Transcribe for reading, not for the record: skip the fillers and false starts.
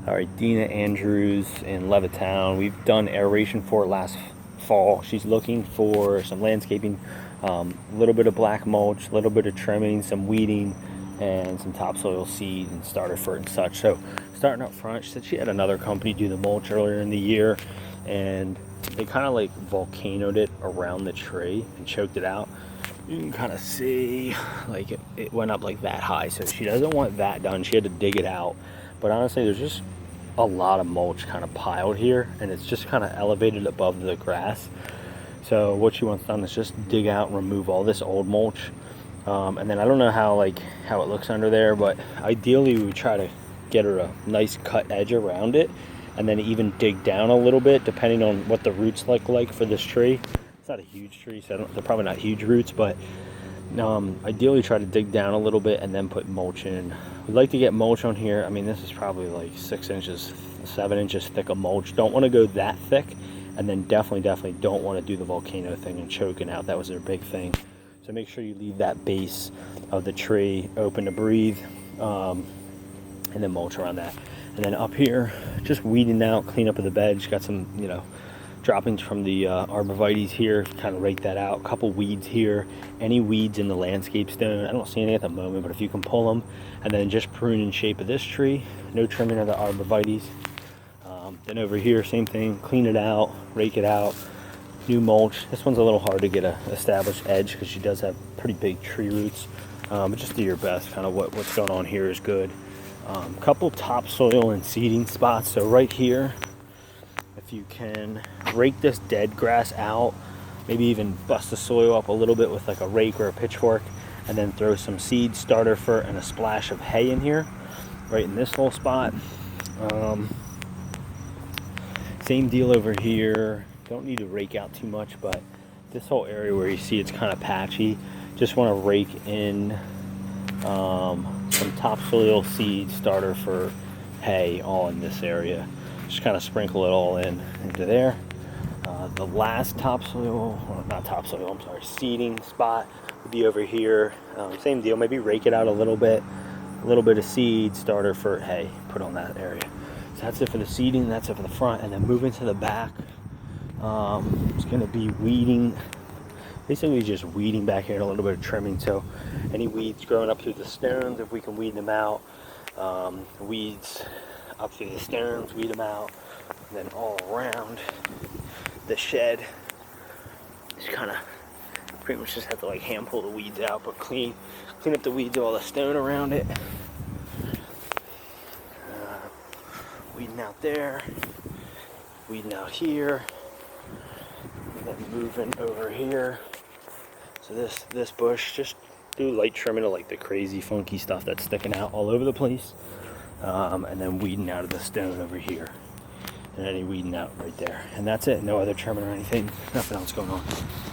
All right, Dina Andrews in Levittown. We've done aeration for last fall. She's looking for some landscaping, a little bit of black mulch, a little bit of trimming, some weeding, and some topsoil seed and starter fert and such. So starting up front, she said she had another company do the mulch earlier in the year, and they kind of like volcanoed it around the tree and choked it out. You can kind of see like it went up like that high, so she doesn't want that done. She had to dig it out. But honestly, there's just a lot of mulch kind of piled here, and it's just kind of elevated above the grass. So what she wants done is just dig out and remove all this old mulch. And then I don't know how it looks under there, but ideally we would try to get her a nice cut edge around it, and then even dig down a little bit depending on what the roots look like for this tree. It's not a huge tree, so they're probably not huge roots, but ideally try to dig down a little bit and then put mulch in. We'd like to get mulch on here. I mean, this is probably like 6 inches, 7 inches thick of mulch. Don't want to go that thick, and then definitely don't want to do the volcano thing and choking out. That was their big thing. So make sure you leave that base of the tree open to breathe, and then mulch around that. And then up here, just weeding out, clean up of the bed. Got some, droppings from the arborvitaes here, kind of rake that out. A couple weeds here. Any weeds in the landscape stone, I don't see any at the moment, but if you can pull them. And then just prune in shape of this tree. No trimming of the arborvitaes. Then over here, same thing, clean it out, rake it out, new mulch. This one's a little hard to get a established edge because she does have pretty big tree roots, but just do your best. Kind of what's going on here is good. Couple topsoil and seeding spots. So right here, if you can rake this dead grass out, maybe even bust the soil up a little bit with like a rake or a pitchfork, and then throw some seed, starter fert, and a splash of hay in here, right in this little spot. Same deal over here. Don't need to rake out too much, but this whole area where you see it's kind of patchy, just want to rake in some topsoil, seed, starter fert, hay, all in this area. Just kind of sprinkle it all into there. The last seeding spot would be over here. Same deal, maybe rake it out a little bit of seed, starter fert, hay, put on that area. So that's it for the seeding, that's it for the front. And then moving to the back, it's going to be weeding, basically just weeding back here and a little bit of trimming. So any weeds growing up through the stones, if we can weed them out. Weeds up through the stones, weed them out. And then all around the shed, just kind of pretty much just have to like hand pull the weeds out, but clean up the weeds, all the stone around it. Weeding out there, weeding out here, and then moving over here. So this bush, just do light trimming of like the crazy funky stuff that's sticking out all over the place, and then weeding out of the stone over here, and any weeding out right there. And that's it. No other trimming or anything. Nothing else going on.